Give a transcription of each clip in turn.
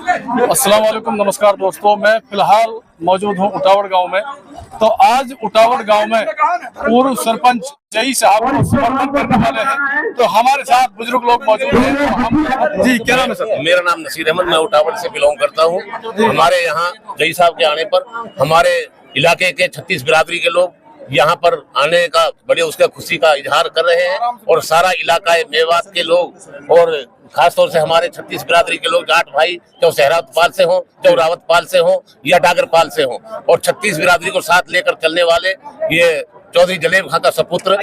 अस्सलाम वालेकुम, नमस्कार दोस्तों। मैं फिलहाल मौजूद हूं उटावड़ गांव में। तो आज उटावड़ गांव में पूर्व सरपंच जई साहब को समर्थन करने वाले हैं। तो हमारे साथ बुजुर्ग लोग मौजूद हैं। तो हम जी, क्या नाम है सर? मेरा नाम नसीर अहमद, मैं उटावड़ से बिलोंग करता हूँ। हमारे यहाँ जई साहब के आने पर हमारे इलाके के 36 बिरादरी के लोग यहाँ पर आने का बड़े उसका खुशी का इजहार कर रहे हैं। और सारा इलाका मेवात के लोग और खासतौर से हमारे 36 बिरादरी के लोग, जाट भाई, चाहे सहरावतपाल से हो, चाहे रावतपाल से हो या डागरपाल से हो, और 36 बिरादरी को साथ लेकर चलने वाले ये चौधरी जलेब खां का सपुत्र,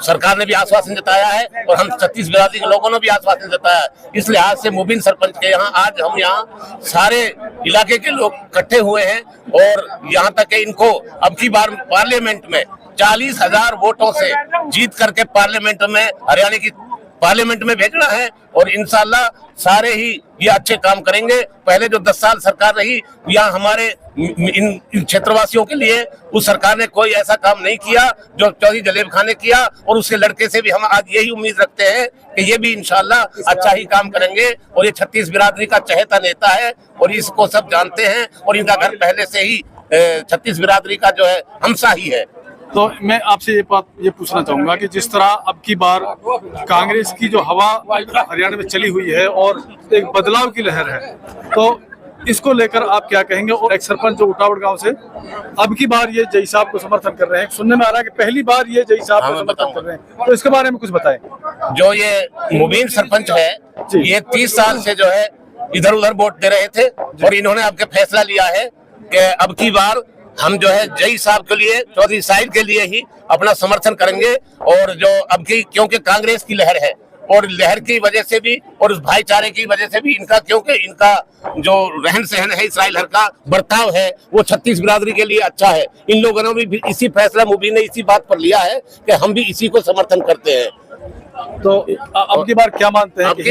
सरकार ने भी आश्वासन जताया है और हम 36 बिरादरी के लोगों ने भी आश्वासन जताया है। इस लिहाज से मुबीन सरपंच के यहाँ आज हम यहाँ सारे इलाके के लोग इकट्ठे हुए हैं और यहाँ तक कि इनको अब की बार पार्लियामेंट में 40,000 वोटों से जीत करके पार्लियामेंट में, हरियाणा की पार्लियामेंट में भेजना है। और इंशाल्लाह सारे ही ये अच्छे काम करेंगे। पहले जो 10 साल सरकार रही यहाँ हमारे इन क्षेत्रवासियों के लिए, उस सरकार ने कोई ऐसा काम नहीं किया जो चौधरी जलेब खां ने किया। और उसके लड़के से भी हम आज यही उम्मीद रखते हैं कि ये भी इंशाल्लाह अच्छा ही काम करेंगे। और ये 36 बिरादरी का चहेता नेता है और इसको सब जानते हैं और इनका घर पहले से ही 36 बिरादरी का जो है हमसा ही है। तो मैं आपसे ये बात ये पूछना चाहूंगा कि जिस तरह अब की बार कांग्रेस की जो हवा हरियाणा में चली हुई है और एक बदलाव की लहर है, तो इसको लेकर आप क्या कहेंगे? और एक सरपंच जो उटावड़ गांव से अब की बार ये जई साहब को समर्थन कर रहे हैं, सुनने में आ रहा है कि पहली बार ये जई साहब को समर्थन कर रहे हैं, तो इसके बारे में कुछ बताएं। जो ये मुबीन सरपंच है, ये 30 साल से जो है इधर उधर वोट दे रहे थे और इन्होंने अब के फैसला लिया है कि अब की बार हम जो है जई साहब के लिए, चौधरी साहिब के लिए ही अपना समर्थन करेंगे। और जो अब की, क्योंकि कांग्रेस की लहर है और लहर की वजह से भी और उस भाईचारे की वजह से भी इनका, क्योंकि इनका जो रहन सहन है, इसराइल हर का बर्ताव है, वो 36 बिरादरी के लिए अच्छा है। इन लोगों ने भी इसी फैसला, मुबीन ने इसी बात पर लिया है कि हम भी इसी को समर्थन करते हैं। तो अब की बार क्या मानते हैं कि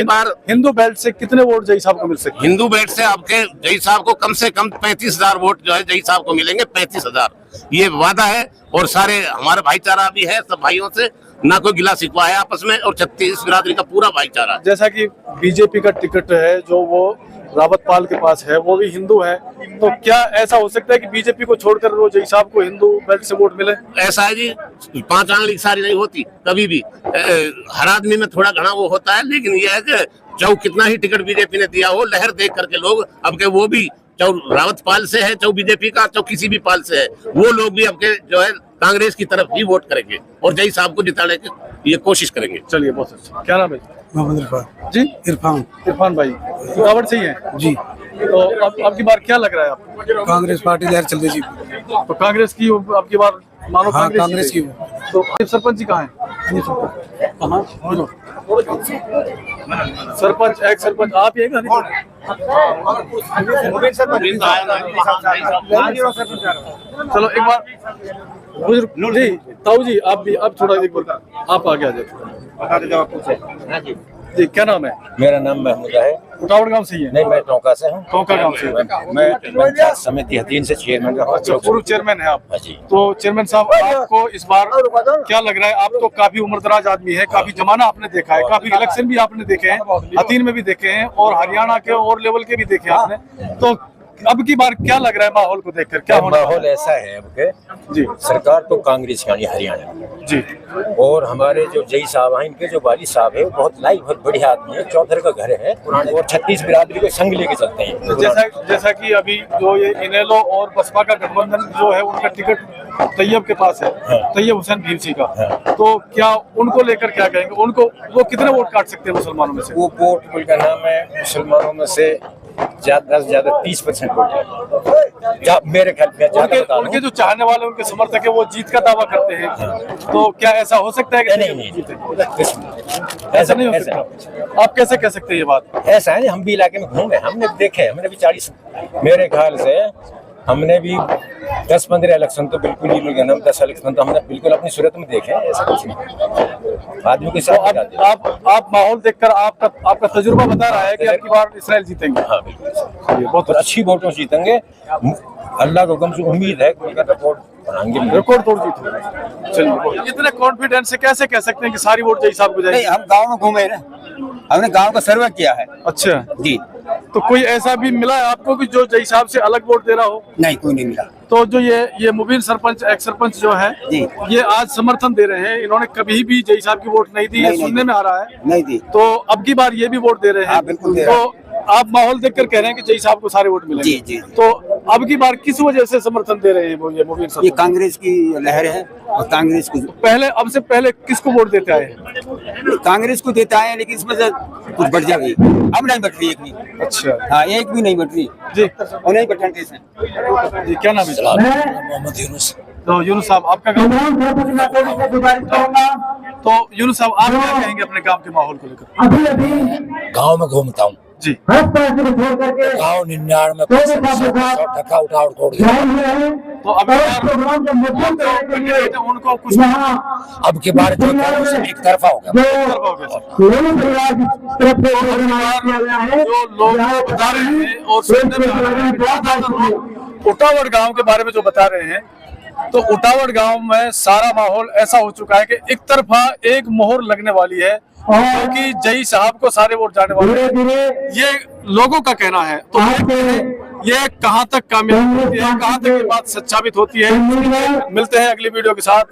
हिंदू बेल्ट से कितने वोट जई साहब को मिल सकते हैं? हिंदू बेल्ट से आपके जई साहब को कम से कम 35,000 वोट जो है जई साहब को मिलेंगे। 35,000 ये वादा है। और सारे हमारा भाईचारा भी है, सब भाइयों से ना कोई गिला शिकवा है आपस में, और 36 बिरादरी का पूरा भाईचारा। जैसा कि बीजेपी का टिकट है जो वो रावतपाल के पास है, वो भी हिंदू है, तो क्या ऐसा हो सकता है कि बीजेपी को छोड़कर वो जई साहब को हिंदू बेल्ट से वोट मिले? ऐसा है जी, 5 आंगली सारी नहीं होती कभी भी। हर आदमी में थोड़ा घना वो होता है, लेकिन ये है कि चाहे कितना ही टिकट बीजेपी ने दिया हो, लहर देख करके लोग अब के वो भी, चाहे रावतपाल से है, चाहे बीजेपी का, चाहे किसी भी पाल से है, वो लोग भी अब के जो है कांग्रेस की तरफ ही वोट करेंगे और जई साहब को जिताने की ये कोशिश करेंगे। चलिए, बहुत अच्छा। क्या नाम है? मोहम्मद इरफान जी। इरफान भाई उटावड़ से ही है जी। तो अब की बार क्या लग रहा है आपको? कांग्रेस पार्टी लहर चल रही जी। तो कांग्रेस की अब की बार मानो? हाँ, कांग्रेस की। तो सरपंच जी कहाँ हैं? सरपंच, एक सरपंच आप ये चलो एक बार बुजुर्ग जी, ताऊ जी, आप भी, अब थोड़ा एक बार आप आगे आ जाए जी। क्या नाम है? मेरा नाम महमूद है। उटावड़ गांव से ही है? नहीं, मैं टोंका से हूँ। टोंका गांव से? मैं पंचायत समिति हतीन से चेयरमैन रहा। अच्छा, पूर्व चेयरमैन है आप? हाँ जी। तो चेयरमैन साहब, आपको इस बार क्या लग रहा है? आप तो काफी उम्रदराज आदमी है, काफी जमाना आपने देखा है, काफी इलेक्शन भी आपने देखे हैं, हतीन में भी देखे हैं और हरियाणा के और लेवल के भी देखे आपने। तो अब की बार क्या लग रहा है माहौल को देखकर? क्या माहौल ऐसा है अब के जी, सरकार तो कांग्रेस की हरियाणा जी, और हमारे जो जई साहब हैं, इनके जो वाली साहब है, वो बहुत लाइक, बहुत बढ़िया आदमी है, चौधर का घर है पुराने, और 36 बिरादरी को संग लेके चलते हैं। जैसा कि अभी जो ये इनेलो और बसपा का गठबंधन जो है, उनका टिकट तैयब के पास है, तैयब हुसैन भीमसी का, तो क्या उनको लेकर क्या कहेंगे? उनको वो कितने वोट काट सकते हैं मुसलमानों में से? वो वोट का नाम है, मुसलमानों में से ज्यादा से ज्यादा 30% वोट मेरे ख्याल में। उनके जो चाहने वाले, उनके समर्थक है, वो जीत का दावा करते हैं। तो क्या ऐसा हो सकता है कि नहीं, ऐसा नहीं हो सकता? आप कैसे कह सकते हैं ये बात? ऐसा है, हम भी इलाके में घूमे, हमने देखे, हमने भी 40, मेरे ख्याल से हमने भी 10-15 इलेक्शन तो बिल्कुल ही 10 इलेक्शन तो हमने बिल्कुल अपनी सूरत में देखे हैं। ऐसा कुछ नहीं, आदमी के साथ। तो आप माहौल देखकर आपका तजुर्बा बता रहा है कि अब की बार इसराइल जीतेंगे? हाँ, बिल्कुल, बहुत अच्छी वोटों से जीतेंगे। अल्लाह को कम से उम्मीद है कि रिकॉर्ड तोड़ जीत। चलिए, इतने कॉन्फिडेंस से कैसे कह सकते हैं कि सारी वोट जई साहब को जाएगी? हम गाँव में घूमे ना, हमने गांव का सर्वे किया है। अच्छा जी, तो कोई ऐसा भी मिला है आपको कि जो जय साहब से अलग वोट दे रहा हो? नहीं, कोई नहीं मिला। तो जो ये मुबीन सरपंच, एक्स सरपंच जो है, जी। ये आज समर्थन दे रहे हैं, इन्होंने कभी भी जय साहब की वोट नहीं दी, ये नहीं, सुनने में आ रहा है। नहीं दी। तो अब की बार ये भी वोट दे रहे हैं। हाँ, बिल्कुल दे रहे हैं। तो आप माहौल देखकर कह रहे हैं कि जय साहब को सारे वोट मिलेंगे। जी, जी। तो अब की बार किस वजह से समर्थन दे रहे हैं ये मुबीन ये सरपंच? कांग्रेस की लहर है और कांग्रेस को पहले, अब से पहले किसको वोट देते आए? कांग्रेस को देता है, लेकिन इसमें से कुछ बढ़ जाएगी। अब नहीं बढ़ रही एक भी। अच्छा हाँ, एक भी नहीं बढ़ रही जी। और नहीं बढ़ने देश है। जी, क्या नाम है? मोहम्मद यूनुस। तो यूनुस साहब, आपका गाँव? तो यूनुस साहब, आप क्या कहेंगे अपने गाँव के माहौल को लेकर? गांव में घूमता हूँ, जी। गाँव 99% टका उठा तोड़ गया। तो अब उनको कुछ अब के बार जो एक तरफा हो गया। जो लोग बता रहे हैं और सुनने में आ रहा है कि ज्यादातर लोग उटावड़ गांव के बारे में जो बता रहे हैं, तो उटावड़ गांव में सारा माहौल ऐसा हो चुका है कि एक तरफा एक मोहर लगने वाली है, क्योंकि जय साहब को सारे वोट जाने वाले हैं, ये लोगों का कहना है। तो ये कहां तक कामयाब होती है, कहां तक ये बात सच साबित होती है, मिलते हैं अगली वीडियो के साथ।